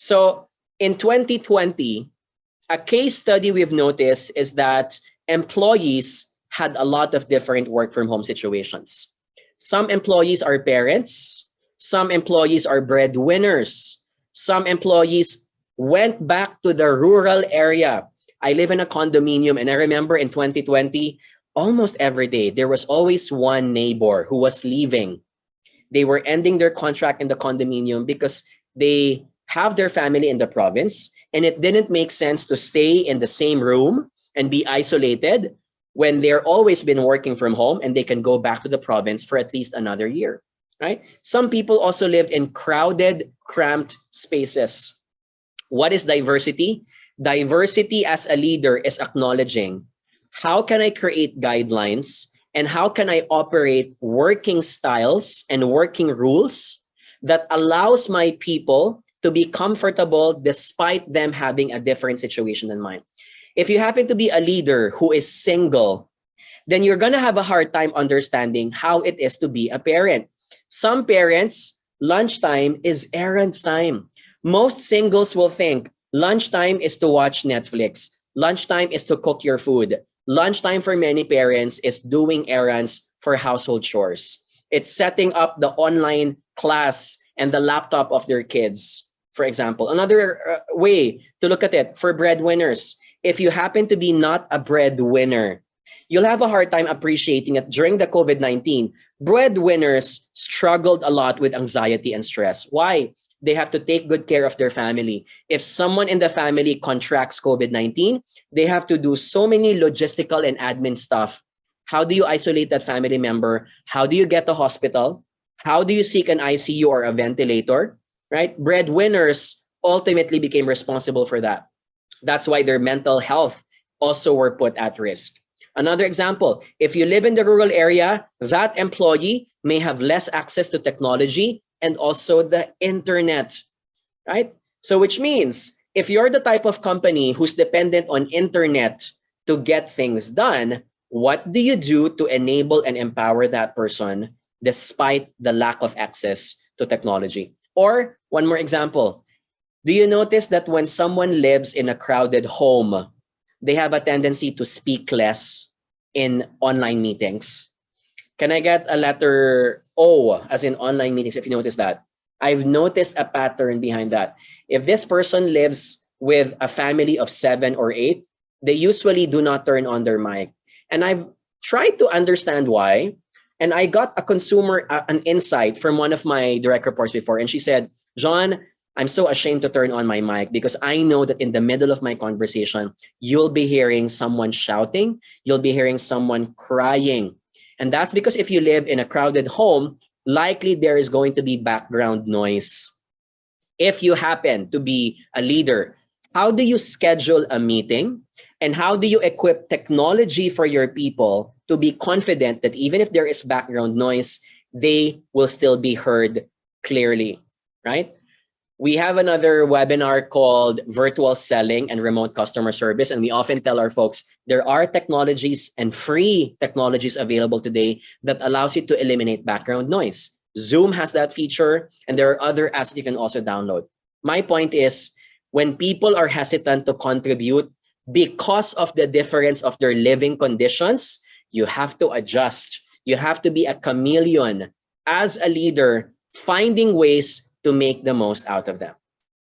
So in 2020, a case study we've noticed is that employees had a lot of different work from home situations. Some employees are parents, some employees are breadwinners, some employees went back to the rural area. I live in a condominium, and I remember in 2020, almost every day, there was always one neighbor who was leaving. They were ending their contract in the condominium because they have their family in the province, and it didn't make sense to stay in the same room and be isolated when they're always been working from home and they can go back to the province for at least another year, right? Some people also lived in crowded, cramped spaces. What is diversity? Diversity as a leader is acknowledging, how can I create guidelines and how can I operate working styles and working rules that allows my people to be comfortable despite them having a different situation than mine. If you happen to be a leader who is single, then you're going to have a hard time understanding how it is to be a parent. Some parents, lunchtime is errands time. Most singles will think lunchtime is to watch Netflix. Lunchtime is to cook your food. Lunchtime for many parents is doing errands for household chores. It's setting up the online class and the laptop of their kids, for example. Another way to look at it for breadwinners, if you happen to be not a breadwinner, you'll have a hard time appreciating it. During the COVID-19, breadwinners struggled a lot with anxiety and stress. Why? They have to take good care of their family. If someone in the family contracts COVID-19, they have to do so many logistical and admin stuff. How do you isolate that family member? How do you get to hospital? How do you seek an ICU or a ventilator? Right? Breadwinners ultimately became responsible for that. That's why their mental health also were put at risk. Another example, if you live in the rural area, that employee may have less access to technology and also the internet, right? So which means if you're the type of company who's dependent on internet to get things done, what do you do to enable and empower that person despite the lack of access to technology? Or one more example, do you notice that when someone lives in a crowded home, they have a tendency to speak less in online meetings? Can I get a letter O as in online meetings if you notice that? I've noticed a pattern behind that. If this person lives with a family of 7 or 8, they usually do not turn on their mic. And I've tried to understand why. And I got an insight from one of my direct reports before. And she said, John, I'm so ashamed to turn on my mic because I know that in the middle of my conversation, you'll be hearing someone shouting, you'll be hearing someone crying. And that's because if you live in a crowded home, likely there is going to be background noise. If you happen to be a leader, how do you schedule a meeting? And how do you equip technology for your people to be confident that even if there is background noise, they will still be heard clearly, right? We have another webinar called Virtual Selling and Remote Customer Service. And we often tell our folks, there are technologies and free technologies available today that allows you to eliminate background noise. Zoom has that feature, and there are other apps that you can also download. My point is, when people are hesitant to contribute because of the difference of their living conditions, you have to adjust. You have to be a chameleon as a leader, finding ways to make the most out of them.